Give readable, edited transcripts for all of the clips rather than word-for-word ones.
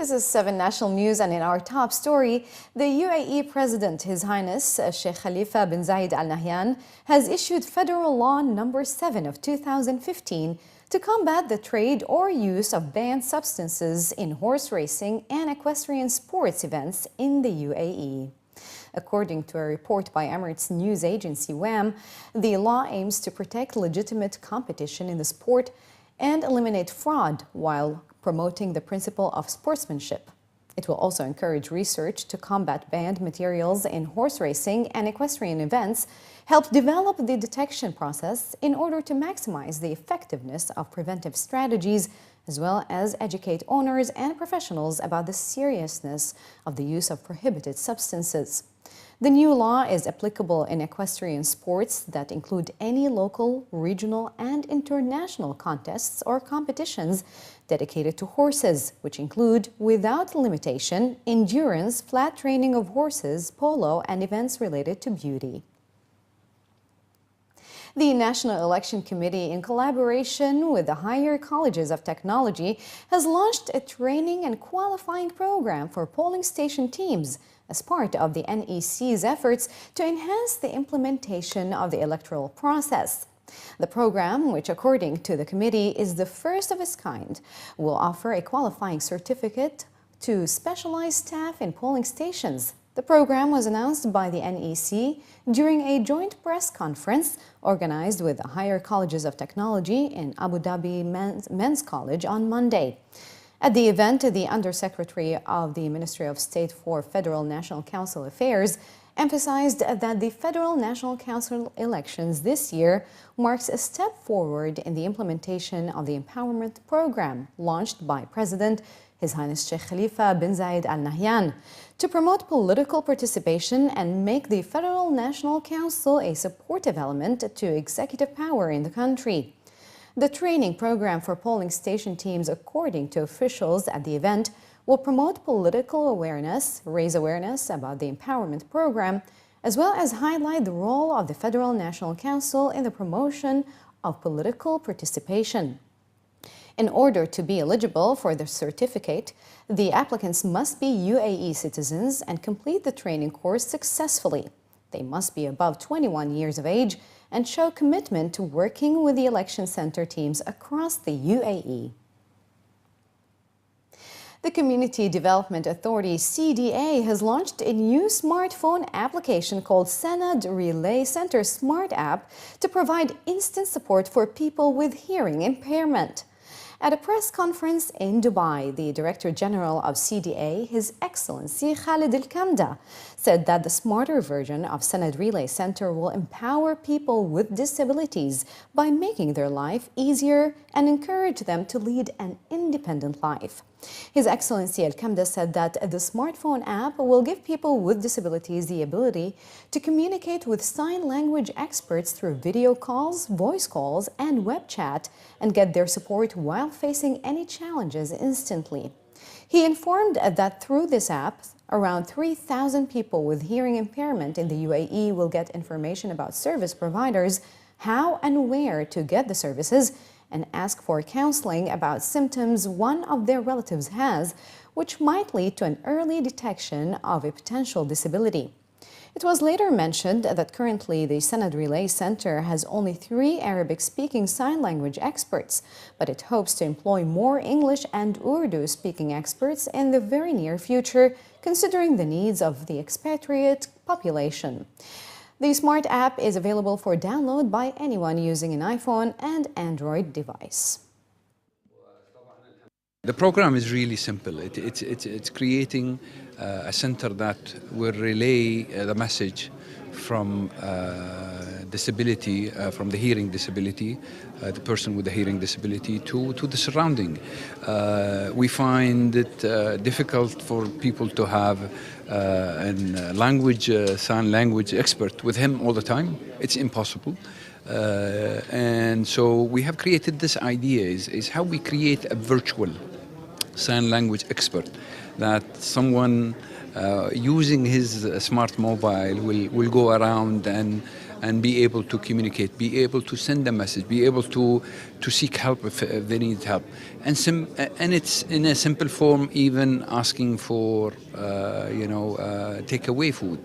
This is 7 National News, and in our top story, the UAE President, His Highness Sheikh Khalifa bin Zayed Al Nahyan, has issued Federal Law Number 7 of 2015 to combat the trade or use of banned substances in horse racing and equestrian sports events in the UAE. According to a report by Emirates news agency WAM, the law aims to protect legitimate competition in the sport and eliminate fraud while promoting the principle of sportsmanship. It will also encourage research to combat banned materials in horse racing and equestrian events, help develop the detection process in order to maximize the effectiveness of preventive strategies, as well as educate owners and professionals about the seriousness of the use of prohibited substances. The new law is applicable in equestrian sports that include any local, regional, and international contests or competitions dedicated to horses, which include, without limitation, endurance, flat training of horses, polo, and events related to beauty. The National Election Committee, in collaboration with the higher colleges of technology, has launched a training and qualifying program for polling station teams as part of the NEC's efforts to enhance the implementation of the electoral process. The program, which according to the committee is the first of its kind, will offer a qualifying certificate to specialized staff in polling stations. The program was announced by the NEC during a joint press conference organized with the higher colleges of technology in Abu Dhabi Men's College on Monday. At the event, the Undersecretary of the Ministry of State for Federal National Council Affairs emphasized that the Federal National Council elections this year marks a step forward in the implementation of the empowerment program launched by President His Highness Sheikh Khalifa bin Zayed Al Nahyan to promote political participation and make the Federal National Council a supportive element to executive power in the country. The training program for polling station teams, according to officials at the event, will promote political awareness, raise awareness about the empowerment program, as well as highlight the role of the Federal National Council in the promotion of political participation. In order to be eligible for the certificate, the applicants must be UAE citizens and complete the training course successfully. They must be above 21 years of age and show commitment to working with the election center teams across the UAE. The Community Development Authority, CDA, has launched a new smartphone application called Sanad Relay Center Smart App to provide instant support for people with hearing impairment. At a press conference in Dubai, the Director General of CDA, His Excellency Khalid Al-Kamda, said that the smarter version of Sanad Relay Center will empower people with disabilities by making their life easier and encourage them to lead an independent life. His Excellency Al-Kamda said that the smartphone app will give people with disabilities the ability to communicate with sign language experts through video calls, voice calls, and web chat and get their support while facing any challenges instantly. He informed that through this app, around 3,000 people with hearing impairment in the UAE will get information about service providers, how and where to get the services, and ask for counseling about symptoms one of their relatives has, which might lead to an early detection of a potential disability. It was later mentioned that currently the Sanad Relay Center has only 3 Arabic-speaking sign language experts, but it hopes to employ more English and Urdu-speaking experts in the very near future, considering the needs of the expatriate population. The smart app is available for download by anyone using an iPhone and Android device. The program is really simple. It's creating a center that will relay the message from disability, from the hearing disability, the person with the hearing disability, to the surrounding. We find it difficult for people to have a sign language expert with him all the time. It's impossible. And so we have created this idea is how we create a virtual sign language expert that someone using his smart mobile will go around and and be able to communicate, be able to send a message, be able to seek help if they need help. And it's in a simple form, even asking for, takeaway food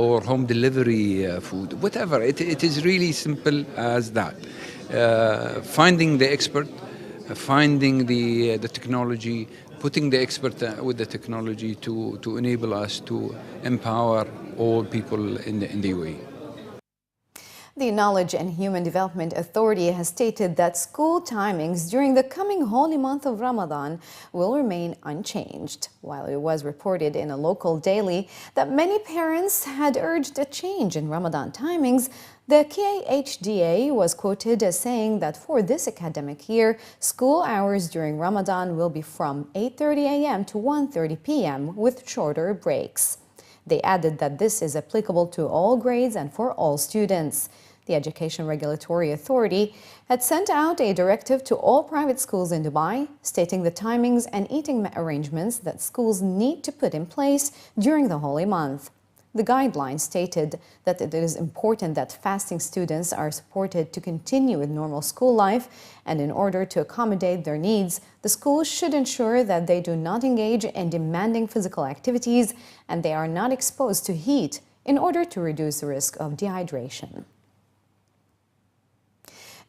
or home delivery food, whatever. It is really simple as that. Finding the expert, finding the technology, putting the expert with the technology to enable us to empower all people in the UAE. The Knowledge and Human Development Authority has stated that school timings during the coming holy month of Ramadan will remain unchanged. While it was reported in a local daily that many parents had urged a change in Ramadan timings, the KHDA was quoted as saying that for this academic year, school hours during Ramadan will be from 8:30 a.m. to 1:30 p.m. with shorter breaks. They added that this is applicable to all grades and for all students. The Education Regulatory Authority had sent out a directive to all private schools in Dubai, stating the timings and eating arrangements that schools need to put in place during the holy month. The guidelines stated that it is important that fasting students are supported to continue with normal school life, and in order to accommodate their needs, the schools should ensure that they do not engage in demanding physical activities and they are not exposed to heat in order to reduce the risk of dehydration.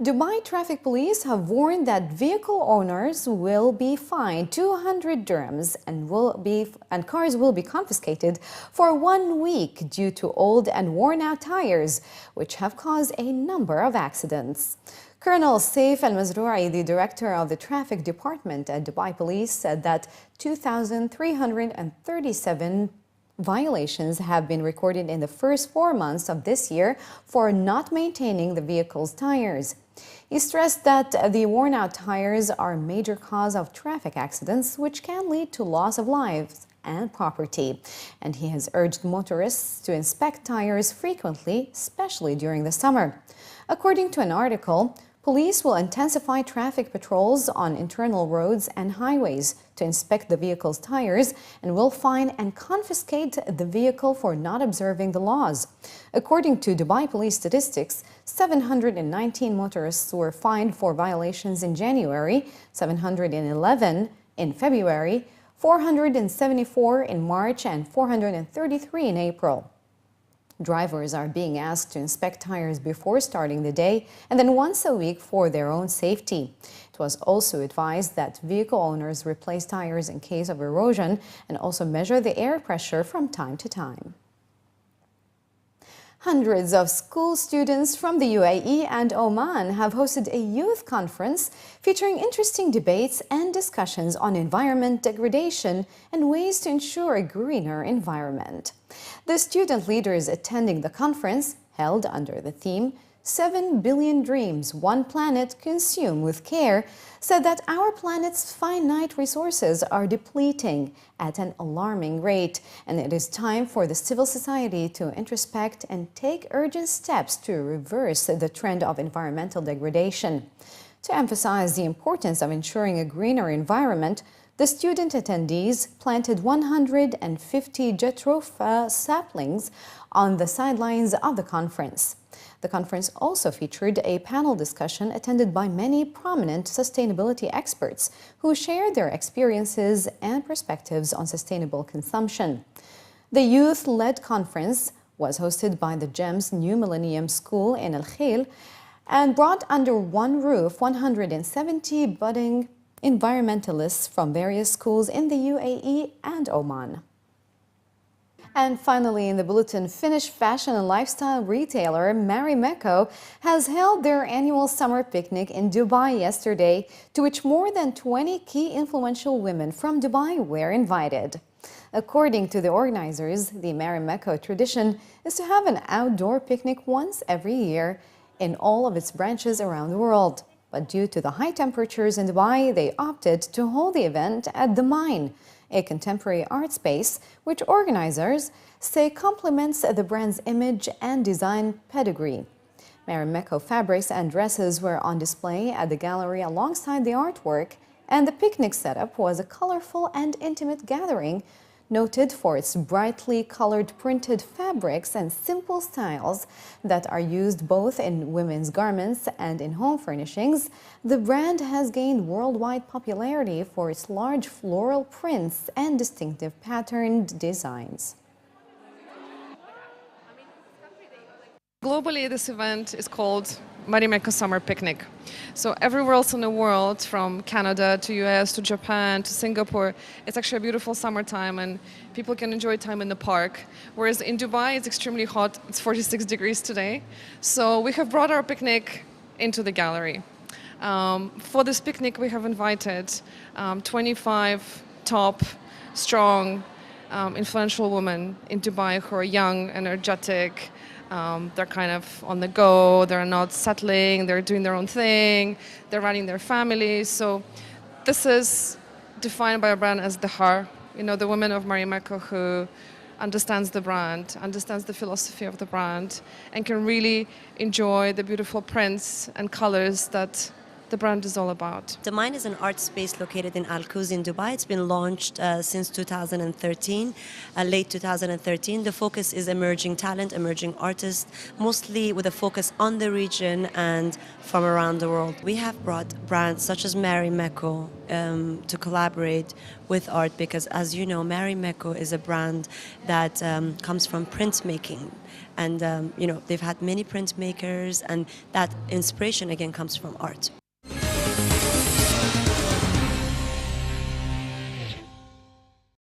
Dubai traffic police have warned that vehicle owners will be fined 200 dirhams and cars will be confiscated for 1 week due to old and worn-out tires, which have caused a number of accidents. Colonel Saif Al-Mazrou'i, the director of the traffic department at Dubai Police, said that 2,337 violations have been recorded in the first 4 months of this year for not maintaining the vehicle's tires. He stressed that the worn-out tires are a major cause of traffic accidents, which can lead to loss of lives and property. And he has urged motorists to inspect tires frequently, especially during the summer. According to an article, police will intensify traffic patrols on internal roads and highways to inspect the vehicle's tires and will fine and confiscate the vehicle for not observing the laws. According to Dubai police statistics, 719 motorists were fined for violations in January, 711 in February, 474 in March, and 433 in April. Drivers are being asked to inspect tires before starting the day and then once a week for their own safety. It was also advised that vehicle owners replace tires in case of erosion and also measure the air pressure from time to time. Hundreds of school students from the UAE and Oman have hosted a youth conference featuring interesting debates and discussions on environment degradation and ways to ensure a greener environment. The student leaders attending the conference, held under the theme 7 billion dreams, 1 planet, consume with care, said that our planet's finite resources are depleting at an alarming rate, and it is time for the civil society to introspect and take urgent steps to reverse the trend of environmental degradation. To emphasize the importance of ensuring a greener environment, the student attendees planted 150 jatropha saplings on the sidelines of the conference. The conference also featured a panel discussion attended by many prominent sustainability experts who shared their experiences and perspectives on sustainable consumption. The youth-led conference was hosted by the GEM's New Millennium School in Al Khil and brought under one roof 170 budding environmentalists from various schools in the UAE and Oman. And finally, in the bulletin, Finnish fashion and lifestyle retailer Marimekko has held their annual summer picnic in Dubai yesterday, to which more than 20 key influential women from Dubai were invited. According to the organizers, the Marimekko tradition is to have an outdoor picnic once every year in all of its branches around the world. But due to the high temperatures in Dubai, they opted to hold the event at the Mine, a contemporary art space which organizers say complements the brand's image and design pedigree. Marimekko fabrics and dresses were on display at the gallery alongside the artwork, and the picnic setup was a colorful and intimate gathering Noted for its brightly colored printed fabrics and simple styles that are used both in women's garments and in home furnishings, the brand has gained worldwide popularity for its large floral prints and distinctive patterned designs. Globally, this event is called Marimekko Summer Picnic. So everywhere else in the world, from Canada to US to Japan to Singapore, it's actually a beautiful summertime and people can enjoy time in the park. Whereas in Dubai, it's extremely hot. It's 46 degrees today. So we have brought our picnic into the gallery. For this picnic, we have invited 25 top, strong, influential women in Dubai who are young, energetic. They're kind of on the go, they're not settling, they're doing their own thing, they're running their families. So this is defined by a brand as the heart, the women of Marimekko who understands the brand, understands the philosophy of the brand, and can really enjoy the beautiful prints and colors that the brand is all about. The Mine is an art space located in Al Quoz in Dubai. It's been launched since 2013, late 2013. The focus is emerging talent, emerging artists, mostly with a focus on the region and from around the world. We have brought brands such as Marimekko to collaborate with art because, as you know, Marimekko is a brand that comes from printmaking. And, they've had many printmakers, and that inspiration, again, comes from art.